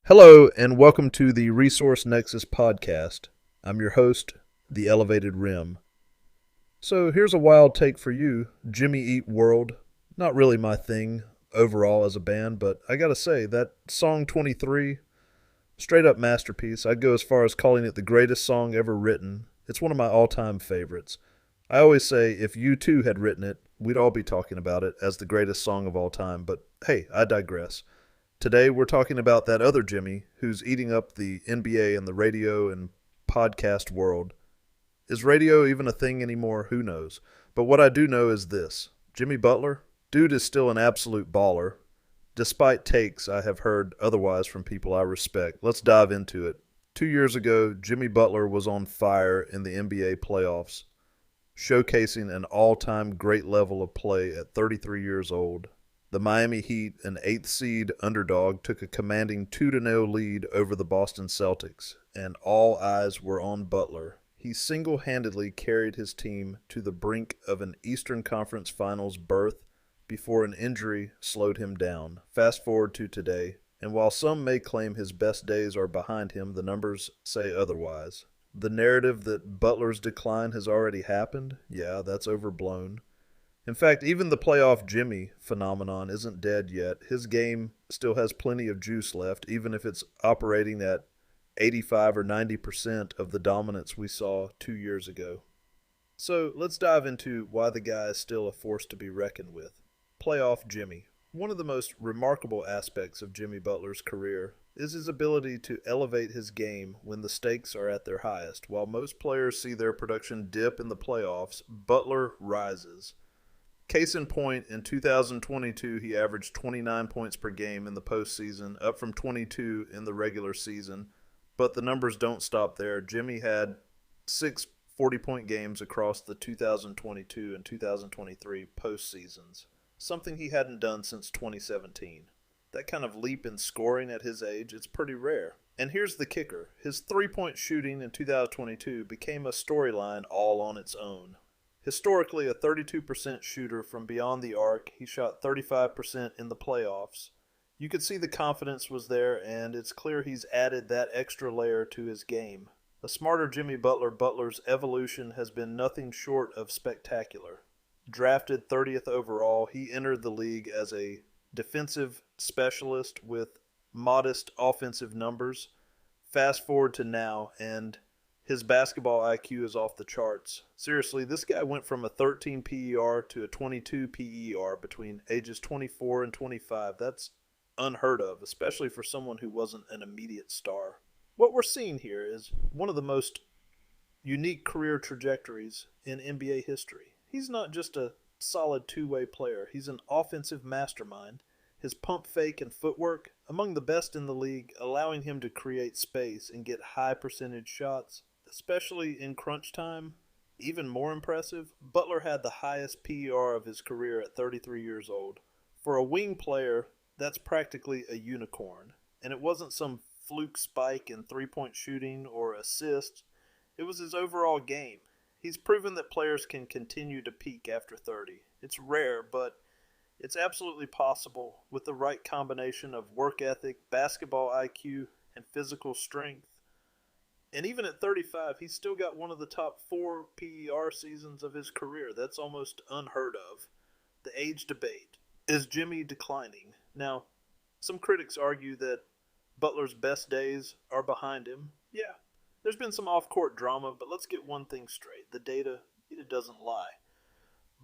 Hello, and welcome to the Resource Nexus podcast. I'm your host, The Elevated Rim. So here's a wild take for you, Jimmy Eat World. Not really my thing overall as a band, but I gotta say, that song 23, straight up masterpiece. I'd go as far as calling it the greatest song ever written. It's one of my all-time favorites. I always say if you too had written it, we'd all be talking about it as the greatest song of all time, but hey, I digress. Today we're talking about that other Jimmy who's eating up the NBA and the radio and podcast world. Is radio even a thing anymore? Who knows? But what I do know is this. Jimmy Butler, dude is still an absolute baller, despite takes I have heard otherwise from people I respect. Let's dive into it. 2 years ago, Jimmy Butler was on fire in the NBA playoffs, showcasing an all-time great level of play at 33 years old. The Miami Heat, an 8th seed underdog, took a commanding 2-0 lead over the Boston Celtics, and all eyes were on Butler. He single-handedly carried his team to the brink of an Eastern Conference Finals berth before an injury slowed him down. Fast forward to today, and while some may claim his best days are behind him, the numbers say otherwise. The narrative that Butler's decline has already happened, yeah, that's overblown. In fact, even the playoff Jimmy phenomenon isn't dead yet. His game still has plenty of juice left, even if it's operating at 85 or 90% of the dominance we saw 2 years ago. So let's dive into why the guy is still a force to be reckoned with. Playoff Jimmy. One of the most remarkable aspects of Jimmy Butler's career is his ability to elevate his game when the stakes are at their highest. While most players see their production dip in the playoffs, Butler rises. Case in point, in 2022, he averaged 29 points per game in the postseason, up from 22 in the regular season. But the numbers don't stop there. Jimmy had 6 40-point games across the 2022 and 2023 postseasons, something he hadn't done since 2017. That kind of leap in scoring at his age, it's pretty rare. And here's the kicker. His three-point shooting in 2022 became a storyline all on its own. Historically a 32% shooter from beyond the arc, he shot 35% in the playoffs. You could see the confidence was there, and it's clear he's added that extra layer to his game. A smarter Jimmy Butler's evolution has been nothing short of spectacular. Drafted 30th overall, he entered the league as a defensive specialist with modest offensive numbers. Fast forward to now, and his basketball IQ is off the charts. Seriously, this guy went from a 13 PER to a 22 PER between ages 24 and 25. That's unheard of, especially for someone who wasn't an immediate star. What we're seeing here is one of the most unique career trajectories in NBA history. He's not just a solid two-way player. He's an offensive mastermind. His pump fake and footwork, among the best in the league, allowing him to create space and get high percentage shots. Especially in crunch time, even more impressive, Butler had the highest PER of his career at 33 years old. For a wing player, that's practically a unicorn. And it wasn't some fluke spike in three-point shooting or assists. It was his overall game. He's proven that players can continue to peak after 30. It's rare, but it's absolutely possible with the right combination of work ethic, basketball IQ, and physical strength. And even at 35, he's still got one of the top 4 PER seasons of his career. That's almost unheard of. The age debate. Is Jimmy declining? Now, some critics argue that Butler's best days are behind him. Yeah, there's been some off-court drama, but let's get one thing straight. The data, it doesn't lie.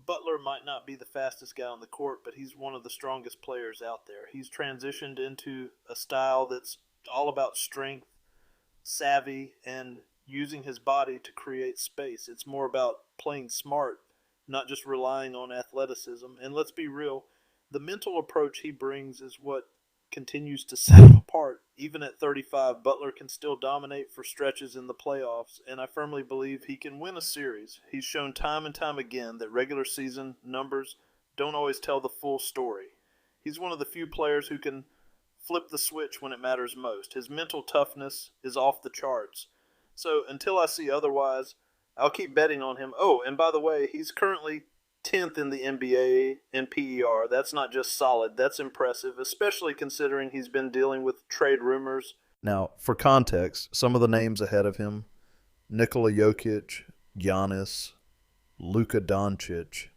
Butler might not be the fastest guy on the court, but he's one of the strongest players out there. He's transitioned into a style that's all about strength, savvy, and using his body to create space. It's more about playing smart, not just relying on athleticism. And let's be real, the mental approach he brings is what continues to set him apart. Even at 35, Butler can still dominate for stretches in the playoffs, and I firmly believe he can win a series. He's shown time and time again that regular season numbers don't always tell the full story. He's one of the few players who can flip the switch when it matters most. His mental toughness is off the charts. So until I see otherwise, I'll keep betting on him. Oh, and by the way, he's currently 10th in the NBA in PER. That's not just solid, that's impressive, especially considering he's been dealing with trade rumors. Now, for context, some of the names ahead of him: Nikola Jokic, Giannis, Luka Doncic.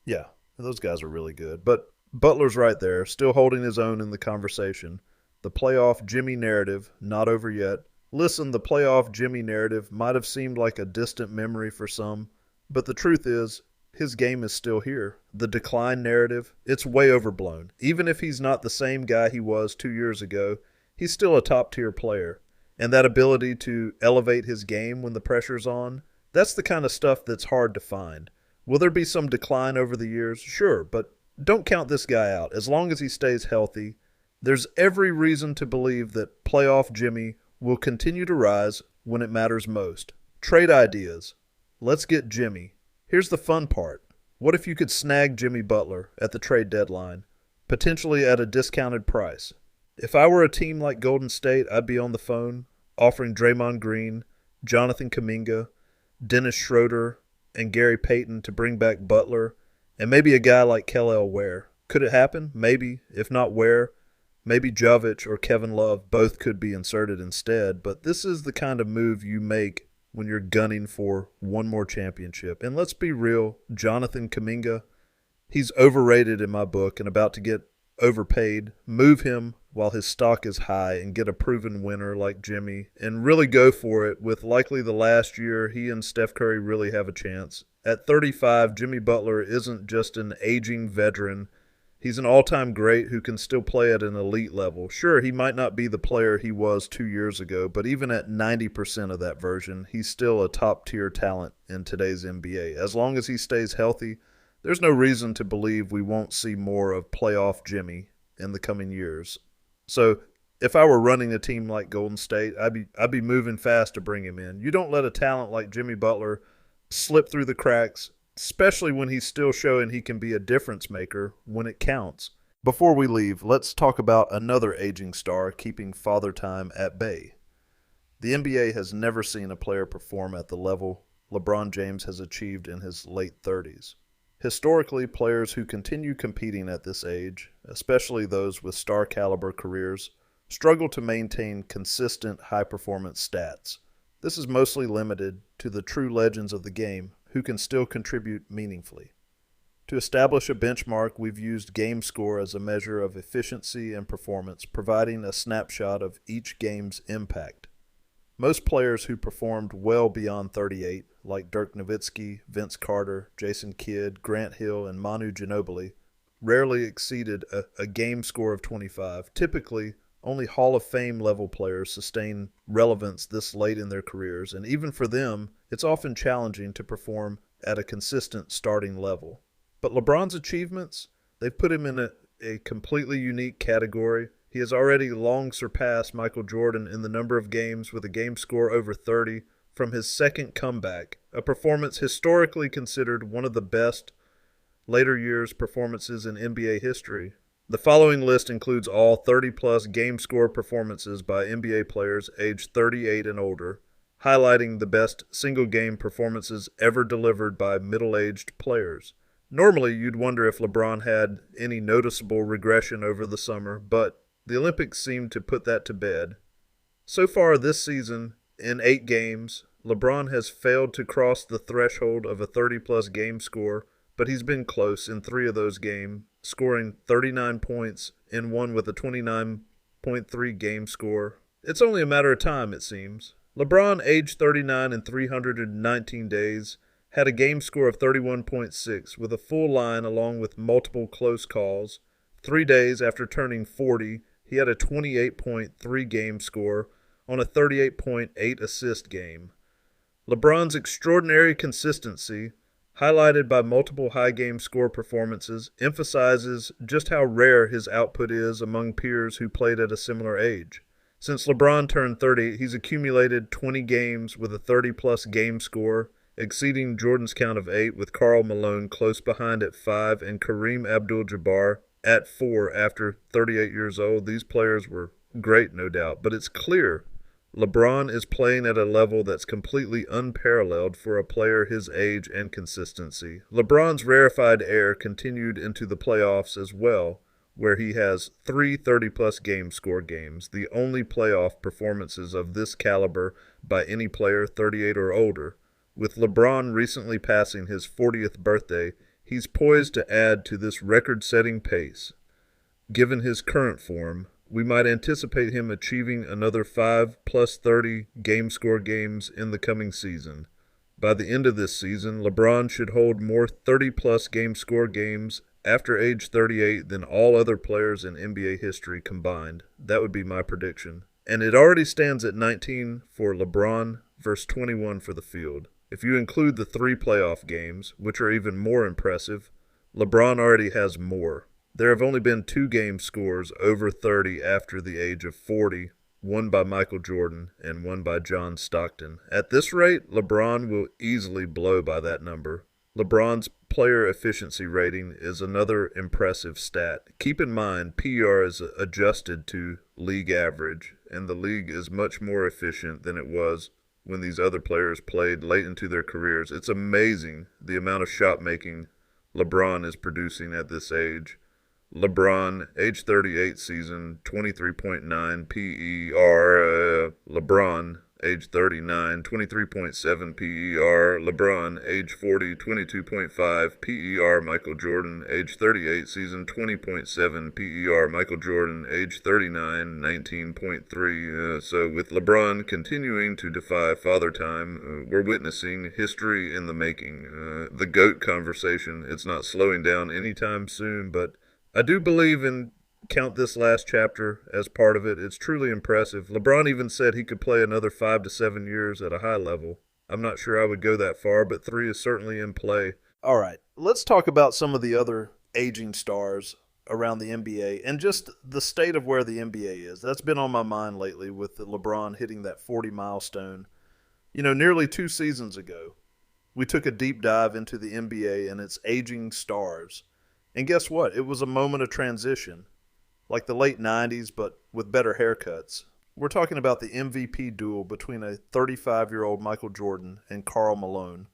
Yeah, those guys are really good. But Butler's right there, still holding his own in the conversation. The playoff Jimmy narrative, not over yet. Listen, the playoff Jimmy narrative might have seemed like a distant memory for some, but the truth is, his game is still here. The decline narrative, it's way overblown. Even if he's not the same guy he was 2 years ago, he's still a top-tier player. And that ability to elevate his game when the pressure's on, that's the kind of stuff that's hard to find. Will there be some decline over the years? Sure, but don't count this guy out. As long as he stays healthy, there's every reason to believe that playoff Jimmy will continue to rise when it matters most. Trade ideas. Let's get Jimmy. Here's the fun part. What if you could snag Jimmy Butler at the trade deadline, potentially at a discounted price? If I were a team like Golden State, I'd be on the phone offering Draymond Green, Jonathan Kuminga, Dennis Schroeder, and Gary Payton to bring back Butler, and maybe a guy like Kel'el Ware. Could it happen? Maybe. If not Ware, maybe Jovic or Kevin Love both could be inserted instead, but this is the kind of move you make when you're gunning for one more championship. And let's be real, Jonathan Kuminga, he's overrated in my book and about to get overpaid. Move him while his stock is high and get a proven winner like Jimmy and really go for it with likely the last year he and Steph Curry really have a chance. At 35, Jimmy Butler isn't just an aging veteran. He's an all-time great who can still play at an elite level. Sure, he might not be the player he was 2 years ago, but even at 90% of that version, he's still a top-tier talent in today's NBA. As long as he stays healthy, there's no reason to believe we won't see more of playoff Jimmy in the coming years. So if I were running a team like Golden State, I'd be moving fast to bring him in. You don't let a talent like Jimmy Butler slip through the cracks, especially when he's still showing he can be a difference maker when it counts. Before we leave, let's talk about another aging star keeping father time at bay. The NBA has never seen a player perform at the level LeBron James has achieved in his late 30s. Historically, players who continue competing at this age, especially those with star-caliber careers, struggle to maintain consistent high-performance stats. This is mostly limited to the true legends of the game who can still contribute meaningfully. To establish a benchmark, we've used game score as a measure of efficiency and performance, providing a snapshot of each game's impact. Most players who performed well beyond 38, like Dirk Nowitzki, Vince Carter, Jason Kidd, Grant Hill, and Manu Ginobili, rarely exceeded a game score of 25. Typically, only Hall of Fame level players sustain relevance this late in their careers, and even for them, it's often challenging to perform at a consistent starting level. But LeBron's achievements, they've put him in a completely unique category. He has already long surpassed Michael Jordan in the number of games with a game score over 30 from his second comeback, a performance historically considered one of the best later years performances in NBA history. The following list includes all 30-plus game score performances by NBA players aged 38 and older, highlighting the best single-game performances ever delivered by middle-aged players. Normally, you'd wonder if LeBron had any noticeable regression over the summer, but the Olympics seemed to put that to bed. So far this season, in 8 games, LeBron has failed to cross the threshold of a 30-plus game score, but he's been close in 3 of those games, scoring 39 points in one with a 29.3 game score. It's only a matter of time, it seems. LeBron, age 39 and 319 days, had a game score of 31.6 with a full line along with multiple close calls. 3 days after turning 40, he had a 28.3 game score on a 38.8 assist game. LeBron's extraordinary consistency, highlighted by multiple high game score performances, emphasizes just how rare his output is among peers who played at a similar age. Since LeBron turned 30, he's accumulated 20 games with a 30-plus game score, exceeding Jordan's count of 8, with Karl Malone close behind at 5 and Kareem Abdul-Jabbar at 4 after 38 years old. These players were great, no doubt, but it's clear LeBron is playing at a level that's completely unparalleled for a player his age and consistency. LeBron's rarefied air continued into the playoffs as well, where he has three 30-plus game score games, the only playoff performances of this caliber by any player 38 or older. With LeBron recently passing his 40th birthday, he's poised to add to this record-setting pace. Given his current form, we might anticipate him achieving another 5 plus 30 game score games in the coming season. By the end of this season, LeBron should hold more 30-plus game score games after age 38 than all other players in NBA history combined. That would be my prediction. And it already stands at 19 for LeBron versus 21 for the field. If you include the 3 playoff games, which are even more impressive, LeBron already has more. There have only been 2 game scores over 30 after the age of 40, one by Michael Jordan and one by John Stockton. At this rate, LeBron will easily blow by that number. LeBron's player efficiency rating is another impressive stat. Keep in mind, PER is adjusted to league average, and the league is much more efficient than it was when these other players played late into their careers. It's amazing the amount of shot making LeBron is producing at this age. LeBron, age 38 season, 23.9 PER. LeBron, age 39, 23.7 PER. LeBron, age 40, 22.5 PER. Michael Jordan, age 38 season, 20.7 PER. Michael Jordan, age 39, 19.3. So with LeBron continuing to defy father time, we're witnessing history in the making. The GOAT conversation, it's not slowing down anytime soon, but I do believe in count this last chapter as part of it. It's truly impressive. LeBron even said he could play another 5 to 7 years at a high level. I'm not sure I would go that far, but 3 is certainly in play. All right, let's talk about some of the other aging stars around the NBA and just the state of where the NBA is. That's been on my mind lately with LeBron hitting that 40 milestone. You know, nearly 2 seasons ago, we took a deep dive into the NBA and its aging stars. And guess what? It was a moment of transition, like the late 90s, but with better haircuts. We're talking about the MVP duel between a 35-year-old Michael Jordan and Karl Malone,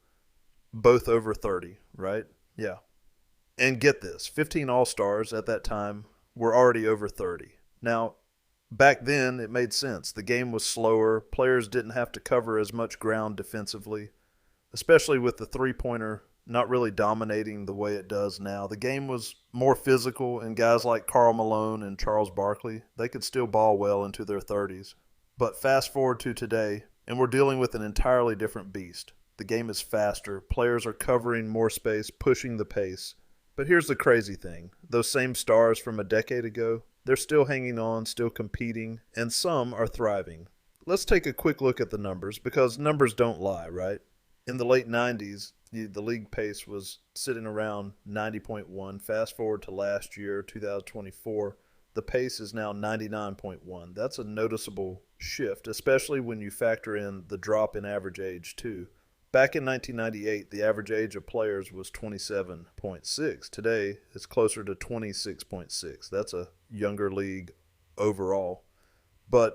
both over 30, right? Yeah. And get this, 15 All-Stars at that time were already over 30. Now, back then, it made sense. The game was slower. Players didn't have to cover as much ground defensively, especially with the three-pointer not really dominating the way it does now. The game was more physical, and guys like Karl Malone and Charles Barkley, they could still ball well into their 30s. But fast forward to today, and we're dealing with an entirely different beast. The game is faster. Players are covering more space, pushing the pace. But here's the crazy thing. Those same stars from a decade ago, they're still hanging on, still competing, and some are thriving. Let's take a quick look at the numbers, because numbers don't lie, right? In the late 90s, the league pace was sitting around 90.1. Fast forward to last year, 2024, the pace is now 99.1. That's a noticeable shift, especially when you factor in the drop in average age, too. Back in 1998, the average age of players was 27.6. Today, it's closer to 26.6. That's a younger league overall. And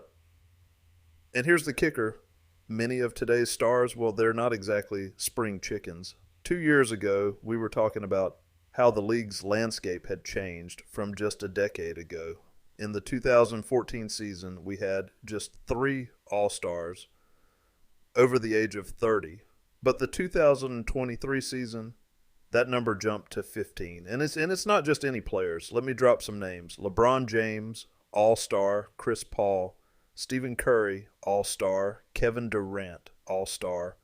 here's the kicker. Many of today's stars, well, they're not exactly spring chickens. 2 years ago, we were talking about how the league's landscape had changed from just a decade ago. In the 2014 season, we had just 3 All-Stars over the age of 30. But the 2023 season, that number jumped to 15. And it's not just any players. Let me drop some names. LeBron James, All-Star. Chris Paul, Stephen Curry, All-Star. Kevin Durant, All-Star.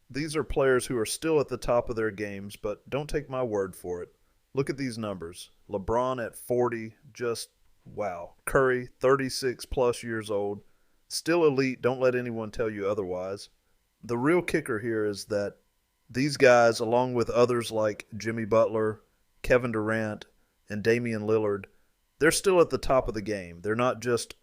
These are players who are still at the top of their games, but don't take my word for it. Look at these numbers. LeBron at 40, just wow. Curry, 36 plus years old, still elite. Don't let anyone tell you otherwise. The real kicker here is that these guys, along with others like Jimmy Butler, Kevin Durant, and Damian Lillard, they're still at the top of the game. They're not just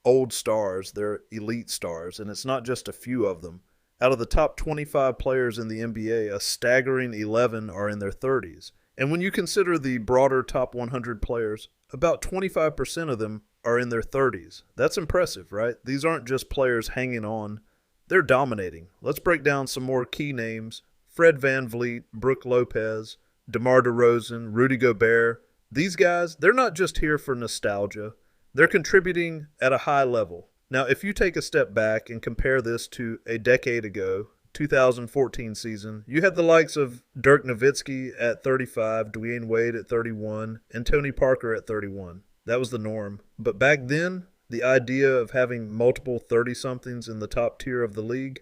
old stars, they're elite stars, and it's not just a few of them. Out of the top 25 players in the NBA, a staggering 11 are in their 30s. And when you consider the broader top 100 players, about 25% of them are in their 30s. That's impressive, right? These aren't just players hanging on, they're dominating. Let's break down some more key names. Fred VanVleet, Brook Lopez, DeMar DeRozan, Rudy Gobert. These guys, they're not just here for nostalgia. They're contributing at a high level. Now, if you take a step back and compare this to a decade ago, 2014 season, you had the likes of Dirk Nowitzki at 35, Dwayne Wade at 31, and Tony Parker at 31. That was the norm. But back then, the idea of having multiple 30-somethings in the top tier of the league,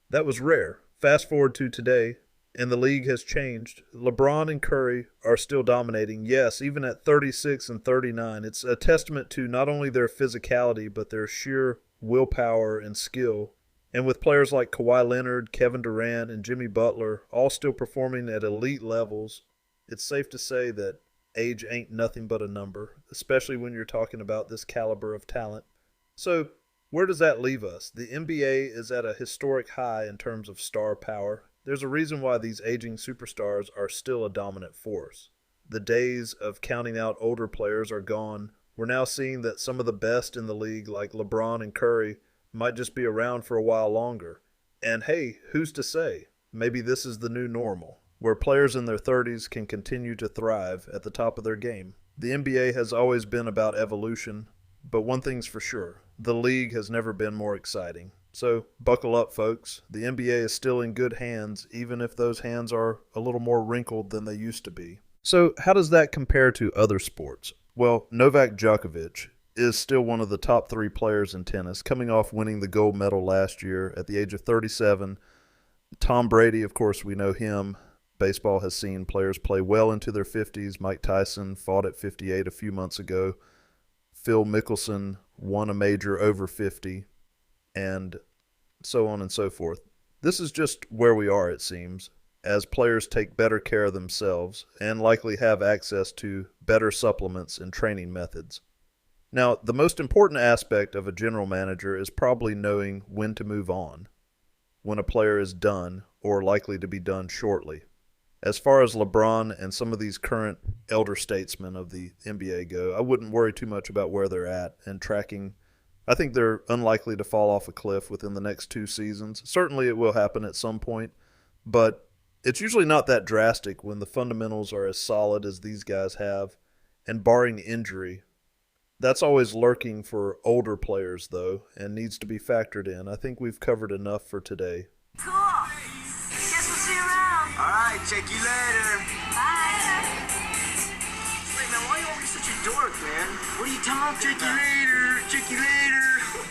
that was rare. Fast forward to today, and the league has changed. LeBron and Curry are still dominating. Yes, even at 36 and 39, it's a testament to not only their physicality, but their sheer willpower and skill. And with players like Kawhi Leonard, Kevin Durant, and Jimmy Butler all still performing at elite levels, it's safe to say that age ain't nothing but a number, especially when you're talking about this caliber of talent. So, where does that leave us? The NBA is at a historic high in terms of star power. There's a reason why these aging superstars are still a dominant force. The days of counting out older players are gone. We're now seeing that some of the best in the league, like LeBron and Curry, might just be around for a while longer. And hey, who's to say? Maybe this is the new normal, where players in their 30s can continue to thrive at the top of their game. The NBA has always been about evolution, but one thing's for sure, the league has never been more exciting. So buckle up, folks. The NBA is still in good hands, even if those hands are a little more wrinkled than they used to be. So how does that compare to other sports? Well, Novak Djokovic is still one of the top 3 players in tennis, coming off winning the gold medal last year at the age of 37. Tom Brady, of course, we know him. Baseball has seen players play well into their 50s. Mike Tyson fought at 58 a few months ago. Phil Mickelson won a major over 50, and so on and so forth. This is just where we are, it seems, as players take better care of themselves and likely have access to better supplements and training methods. Now, the most important aspect of a general manager is probably knowing when to move on, when a player is done or likely to be done shortly. As far as LeBron and some of these current elder statesmen of the NBA go, I wouldn't worry too much about where they're at and tracking. I think they're unlikely to fall off a cliff within the next 2 seasons. Certainly it will happen at some point, but it's usually not that drastic when the fundamentals are as solid as these guys have, and barring injury. That's always lurking for older players, though, and needs to be factored in. I think we've covered enough for today. Cool. Guess we'll see you around. All right, check you later. Bye. Wait, man, why are you always such a dork, man? What are you talking about? Check you later. Check you later.